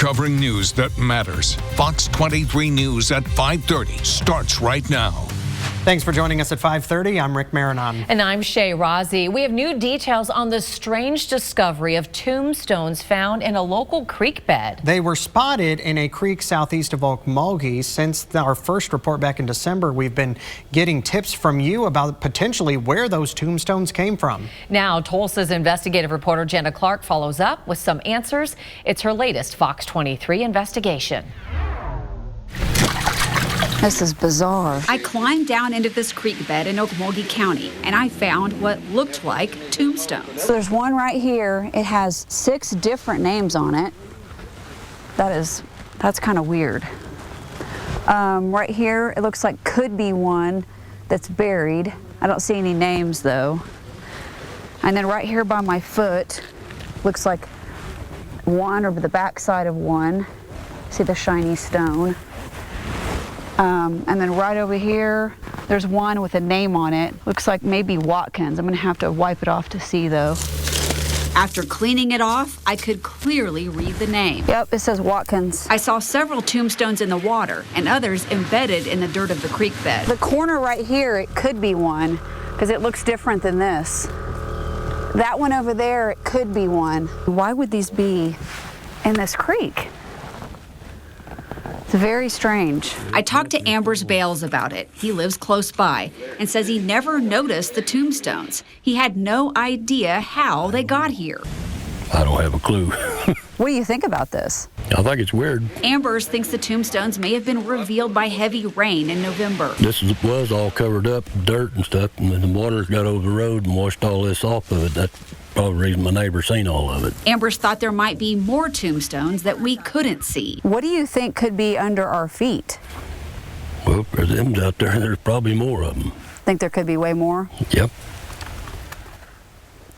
covering news that matters. Fox 23 News at 5:30 starts right now. Thanks for joining us at 5:30. I'm Rick Marinon. And I'm Shay Rozzi. We have new details on the strange discovery of tombstones found in a local creek bed. They were spotted in a creek southeast of Okmulgee. Since our first report back in December, we've been getting tips from you about potentially where those tombstones came from. Now, Tulsa's investigative reporter Janna follows up with some answers. It's her latest Fox 23 investigation. This is bizarre. I climbed down into this creek bed in Okmulgee County, and I found what looked like tombstones. So there's one right here. It has 6 different names on it. That's kind of weird. Right here, it looks like could be one that's buried. I don't see any names though. And then right here by my foot, looks like one over the back side of one. See the shiny stone. And then right over here, there's one with a name on it. Looks like maybe Watkins. I'm gonna have to wipe it off to see though. After cleaning it off, I could clearly read the name. Yep, it says Watkins. I saw several tombstones in the water and others embedded in the dirt of the creek bed. The corner right here, it could be one because it looks different than this. That one over there, it could be one. Why would these be in this creek? It's very strange. I talked to Amber's Bales about it. He lives close by and says he never noticed the tombstones. He had no idea how they got here. I don't have a clue. What do you think about this? I think it's weird. Ambers thinks the tombstones may have been revealed by heavy rain in November. This was all covered up, dirt and stuff, and then the waters got over the road and washed all this off of it. That's probably the reason my neighbor seen all of it. Ambers thought there might be more tombstones that we couldn't see. What do you think could be under our feet? Well, if there's them out there, there's probably more of them. Think there could be way more? Yep.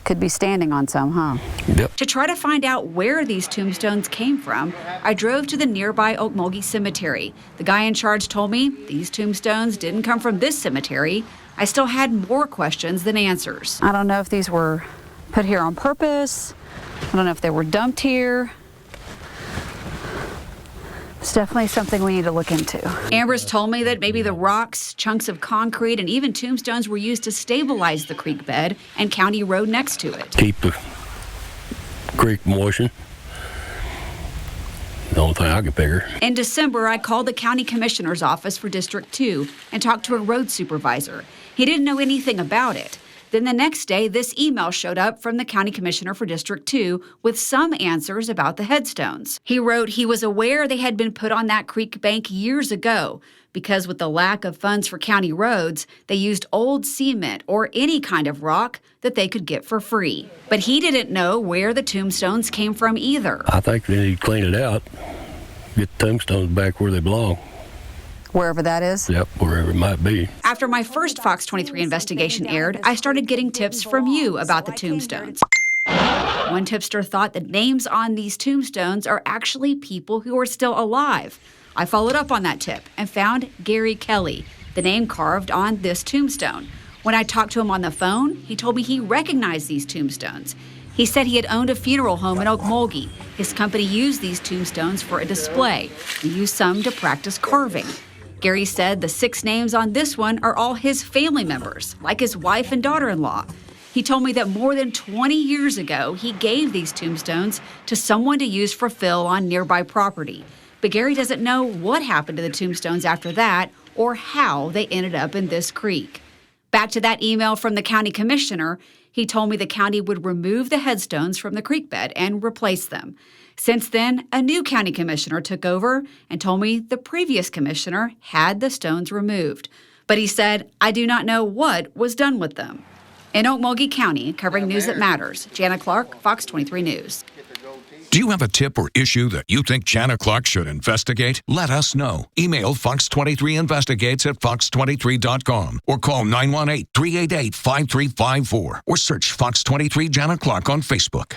Could be standing on some, huh? Yep. To try to find out where these tombstones came from, I drove to the nearby Okmulgee Cemetery. The guy in charge told me these tombstones didn't come from this cemetery. I still had more questions than answers. I don't know if these were put here on purpose. I don't know if they were dumped here. It's definitely something we need to look into. Ambers told me that maybe the rocks, chunks of concrete, and even tombstones were used to stabilize the creek bed and county road next to it. Keep the creek from washing. The only thing I can figure. In December, I called the county commissioner's office for District 2 and talked to a road supervisor. He didn't know anything about it. Then the next day, this email showed up from the county commissioner for District 2 with some answers about the headstones. He wrote he was aware they had been put on that creek bank years ago because with the lack of funds for county roads, they used old cement or any kind of rock that they could get for free. But he didn't know where the tombstones came from either. I think they need to clean it out, get the tombstones back where they belong. Wherever that is? Yep, wherever it might be. After my first Fox 23 investigation aired, I started getting tips from you about the tombstones. One tipster thought the names on these tombstones are actually people who are still alive. I followed up on that tip and found Gary Kelly, the name carved on this tombstone. When I talked to him on the phone, he told me he recognized these tombstones. He said he had owned a funeral home in Okmulgee. His company used these tombstones for a display. He used some to practice carving. Gary said the 6 names on this one are all his family members, like his wife and daughter-in-law. He told me that more than 20 years ago, he gave these tombstones to someone to use for fill on nearby property. But Gary doesn't know what happened to the tombstones after that or how they ended up in this creek. Back to that email from the county commissioner, he told me the county would remove the headstones from the creek bed and replace them. Since then, a new county commissioner took over and told me the previous commissioner had the stones removed. But he said, I do not know what was done with them. In Okmulgee County, covering news that matters, Janna Clark, Fox 23 News. Do you have a tip or issue that you think Janna Clark should investigate? Let us know. Email Fox23 Investigates at fox23.com or call 918-388-5354 or search Fox 23 Janna Clark on Facebook.